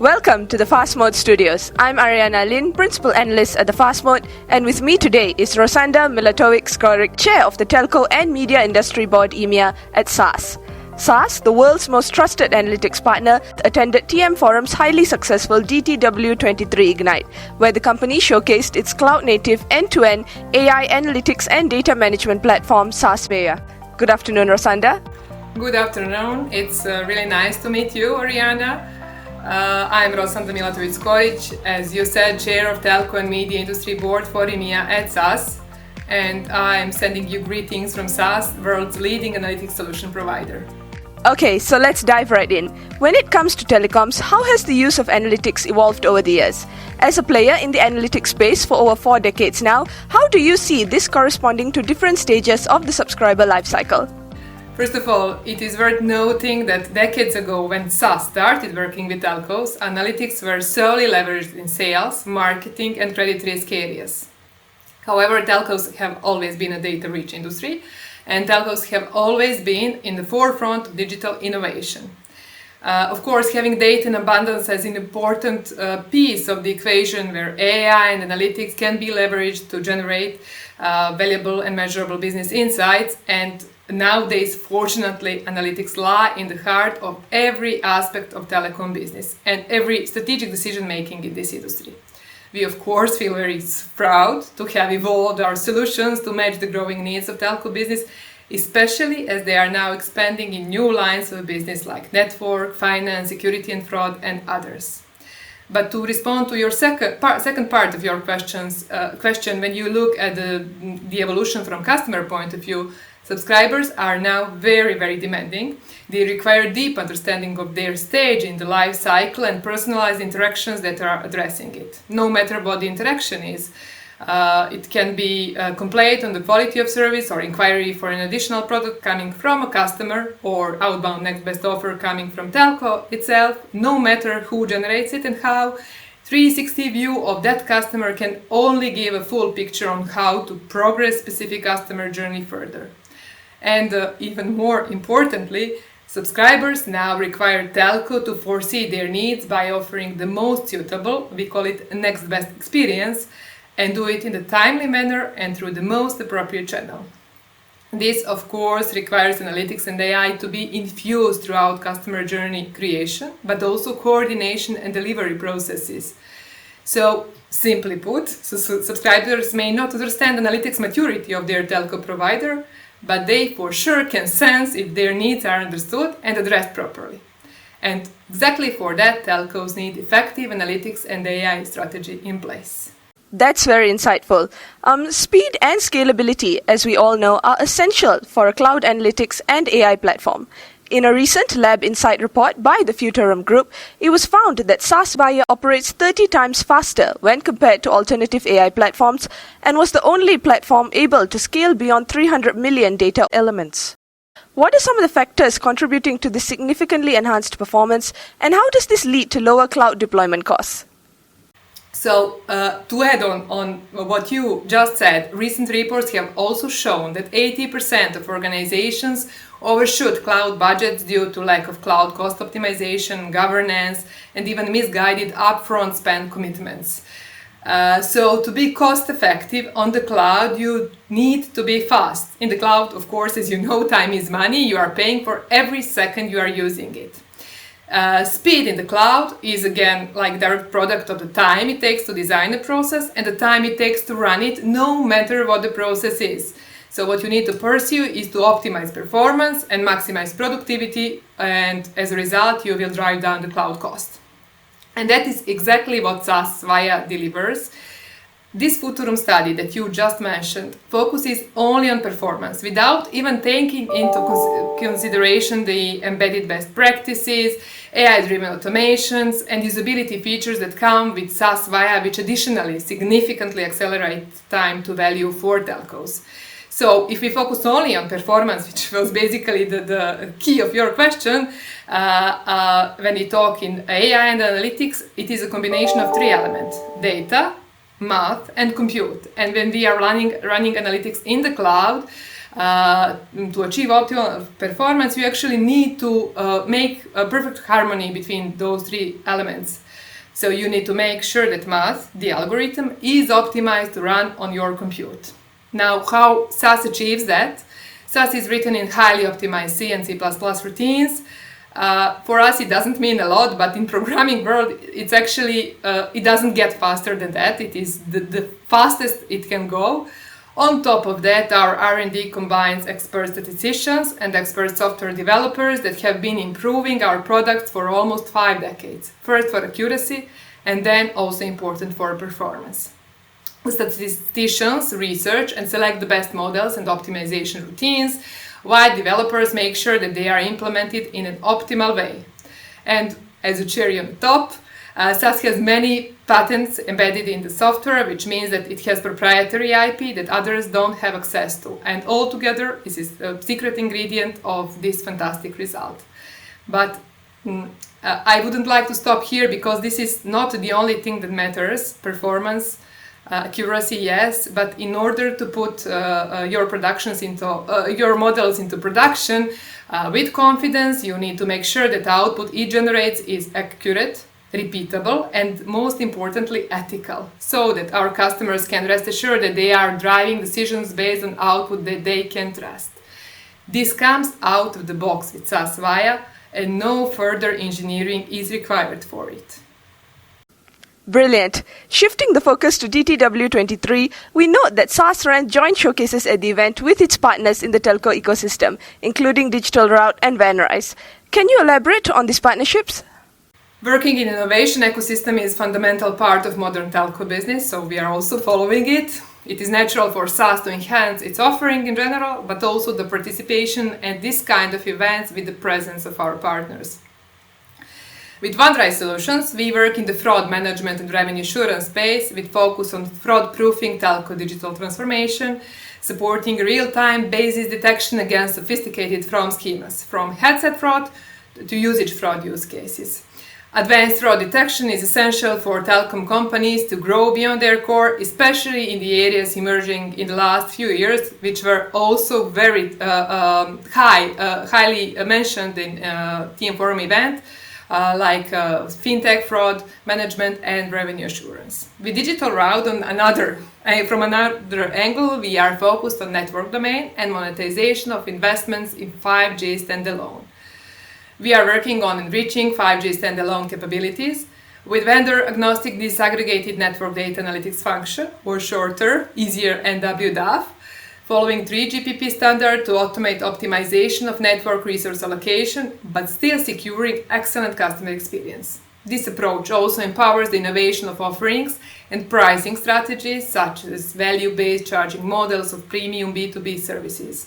Welcome to the Fast Mode Studios. I'm Ariana Lin, Principal Analyst at the Fast Mode, and with me today is Rosanda Milatovic-Skoric, Chair of the Telco and Media Industry Board EMEA at SAS. SAS, the world's most trusted analytics partner, attended TM Forum's highly successful DTW23 Ignite, where the company showcased its cloud-native end-to-end AI analytics and data management platform, SAS Viya. Good afternoon, Rosanda. Good afternoon. It's really nice to meet you, Ariana. I'm Rosanda Milatovic-Skoric, as you said, Chair of Telco and Media Industry Board for EMEA at SAS, and I'm sending you greetings from SAS, world's leading analytics solution provider. Okay, so let's dive right in. When it comes to telecoms, how has the use of analytics evolved over the years? As a player in the analytics space for over 4 decades now, how do you see this corresponding to different stages of the subscriber lifecycle? First of all, it is worth noting that decades ago, when SAS started working with telcos, analytics were solely leveraged in sales, marketing, and credit risk areas. However, telcos have always been a data-rich industry, and telcos have always been in the forefront of digital innovation. Of course, having data in abundance is an important piece of the equation where AI and analytics can be leveraged to generate valuable and measurable business insights. And nowadays, fortunately, analytics lie in the heart of every aspect of telecom business and every strategic decision making in this industry. We, of course, feel very proud to have evolved our solutions to match the growing needs of telco business, especially as they are now expanding in new lines of business like network, finance, security and fraud, and others. But to respond to your second part of your question, when you look at the evolution from customer point of view, subscribers are now very, very demanding. They require deep understanding of their stage in the life cycle and personalized interactions that are addressing it. No matter what the interaction is, it can be a complaint on the quality of service or inquiry for an additional product coming from a customer or outbound next best offer coming from telco itself. No matter who generates it and how, 360 view of that customer can only give a full picture on how to progress specific customer journey further. And even more importantly, subscribers now require telco to foresee their needs by offering the most suitable, we call it next best experience, and do it in a timely manner and through the most appropriate channel. This, of course, requires analytics and AI to be infused throughout customer journey creation, but also coordination and delivery processes. So, simply put, subscribers may not understand analytics maturity of their telco provider, but they for sure can sense if their needs are understood and addressed properly. And exactly for that, telcos need effective analytics and AI strategy in place. That's very insightful. Speed and scalability, as we all know, are essential for a cloud analytics and AI platform. In a recent Lab Insight report by the Futurum Group, it was found that SAS Viya operates 30 times faster when compared to alternative AI platforms and was the only platform able to scale beyond 300 million data elements. What are some of the factors contributing to this significantly enhanced performance, and how does this lead to lower cloud deployment costs? So, to add on what you just said, recent reports have also shown that 80% of organizations overshoot cloud budgets due to lack of cloud cost optimization, governance, and even misguided upfront spend commitments. So, to be cost effective on the cloud, you need to be fast. In the cloud, of course, as you know, time is money. You are paying for every second you are using it. Speed in the cloud is again like direct product of the time it takes to design a process and the time it takes to run it, no matter what the process is. So what you need to pursue is to optimize performance and maximize productivity, and as a result you will drive down the cloud cost. And that is exactly what SAS Viya delivers. This Futurum study that you just mentioned focuses only on performance without even taking into consideration the embedded best practices, AI-driven automations, and usability features that come with SAS Viya, which additionally significantly accelerate time to value for telcos. So if we focus only on performance, which was basically the key of your question, when we talk in AI and analytics, it is a combination of 3 elements: data, math, and compute. And when we are running analytics in the cloud, to achieve optimal performance, you actually need to make a perfect harmony between those 3 elements. So you need to make sure that math, the algorithm, is optimized to run on your compute. Now, how SAS achieves that? SAS is written in highly optimized C and C++ routines. For us, it doesn't mean a lot, but in programming world, it's actually, it doesn't get faster than that. It is the fastest it can go. On top of that, our R&D combines expert statisticians and expert software developers that have been improving our products for almost 5 decades. First for accuracy, and then also important for performance. The statisticians research and select the best models and optimization routines, while developers make sure that they are implemented in an optimal way. And as a cherry on the top, SAS has many patents embedded in the software, which means that it has proprietary IP that others don't have access to. And altogether, this is a secret ingredient of this fantastic result. But I wouldn't like to stop here, because this is not the only thing that matters. Performance, accuracy, yes, but in order to put your models into production with confidence, you need to make sure that the output it generates is accurate, repeatable, and most importantly, ethical, so that our customers can rest assured that they are driving decisions based on output that they can trust. This comes out of the box with SAS Viya, and no further engineering is required for it. Brilliant. Shifting the focus to DTW23, we note that SAS ran joint showcases at the event with its partners in the telco ecosystem, including Digital Route and Vanrise. Can you elaborate on these partnerships? Working in innovation ecosystem is a fundamental part of modern telco business, so we are also following it. It is natural for SAS to enhance its offering in general, but also the participation at this kind of events with the presence of our partners. With Vanrise Solutions, we work in the fraud management and revenue assurance space with focus on fraud-proofing telco digital transformation, supporting real-time basis detection against sophisticated fraud schemas, from headset fraud to usage fraud use cases. Advanced fraud detection is essential for telecom companies to grow beyond their core, especially in the areas emerging in the last few years, which were also very highly mentioned in TM Forum event, like fintech, fraud management, and revenue assurance. With Digital Route, from another angle, we are focused on network domain and monetization of investments in 5G standalone. We are working on enriching 5G standalone capabilities with vendor-agnostic disaggregated network data analytics function, or shorter, easier NWDAF, following 3GPP standard to automate optimization of network resource allocation, but still securing excellent customer experience. This approach also empowers the innovation of offerings and pricing strategies, such as value-based charging models of premium B2B services,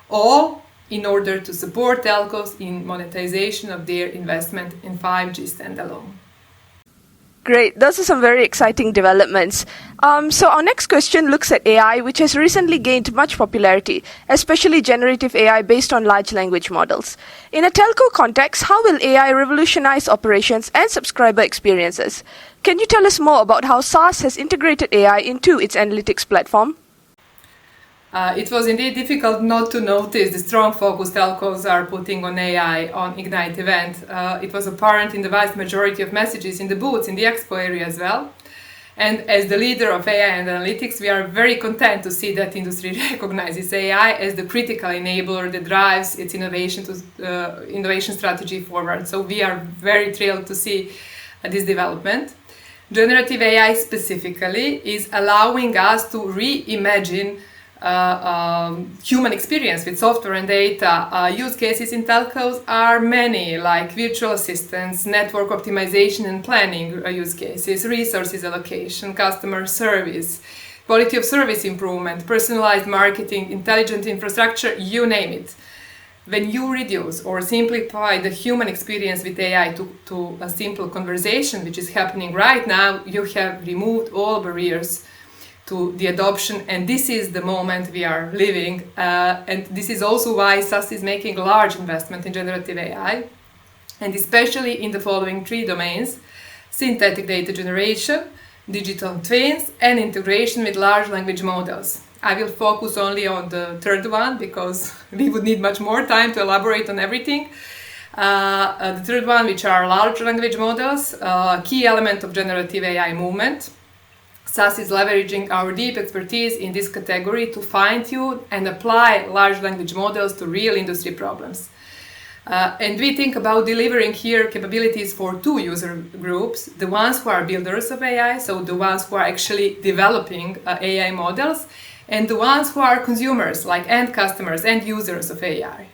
all in order to support telcos in monetization of their investment in 5G standalone. Great, those are some very exciting developments. So our next question looks at AI, which has recently gained much popularity, especially generative AI based on large language models. In a telco context, how will AI revolutionize operations and subscriber experiences? Can you tell us more about how SAS has integrated AI into its analytics platform? It was indeed difficult not to notice the strong focus telcos are putting on AI on Ignite event. It was apparent in the vast majority of messages in the booths in the expo area as well. And as the leader of AI and analytics, we are very content to see that industry recognizes AI as the critical enabler that drives its innovation strategy forward. So we are very thrilled to see this development. Generative AI specifically is allowing us to reimagine human experience with software and data. Use cases in telcos are many, like virtual assistants, network optimization and planning use cases, resources allocation, customer service, quality of service improvement, personalized marketing, intelligent infrastructure, you name it. When you reduce or simplify the human experience with AI to a simple conversation, which is happening right now, you have removed all barriers to the adoption, and this is the moment we are living, and this is also why SAS is making a large investment in generative AI, and especially in the following 3 domains: synthetic data generation, digital twins, and integration with large language models. I will focus only on the third one because we would need much more time to elaborate on everything. The third one, which are large language models, a key element of generative AI movement. SAS is leveraging our deep expertise in this category to fine-tune and apply large language models to real industry problems. And we think about delivering here capabilities for two user groups, the ones who are builders of AI, so the ones who are actually developing AI models, and the ones who are consumers, like end customers, end users of AI.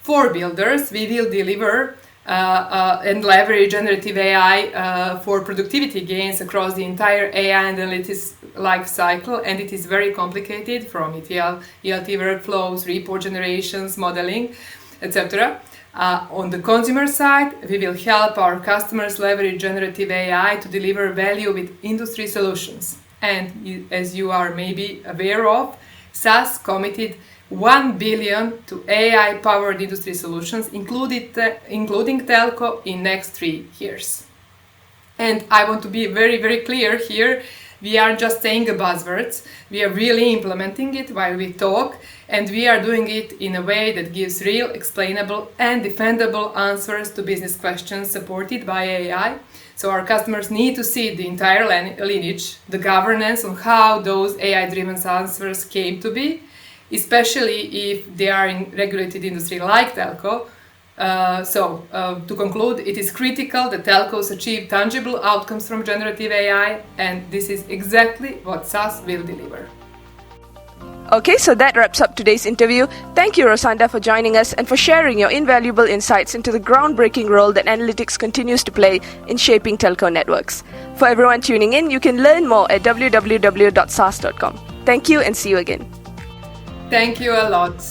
For builders, we will deliver and leverage generative AI for productivity gains across the entire AI analytics life cycle, and it is very complicated, from ETL workflows, report generations, modeling, etc. On the consumer side, we will help our customers leverage generative AI to deliver value with industry solutions. And as you are maybe aware of, SAS committed 1 billion to AI-powered industry solutions, including telco, in next 3 years. And I want to be very, very clear here. We aren't just saying the buzzwords, we are really implementing it while we talk, and we are doing it in a way that gives real, explainable and defendable answers to business questions supported by AI. So our customers need to see the entire lineage, the governance on how those AI-driven answers came to be, especially if they are in regulated industry like telco. To conclude, it is critical that telcos achieve tangible outcomes from generative AI, and this is exactly what SAS will deliver. Okay, so that wraps up today's interview. Thank you, Rosanda, for joining us and for sharing your invaluable insights into the groundbreaking role that analytics continues to play in shaping telco networks. For everyone tuning in, you can learn more at www.sas.com. Thank you and see you again. Thank you a lot.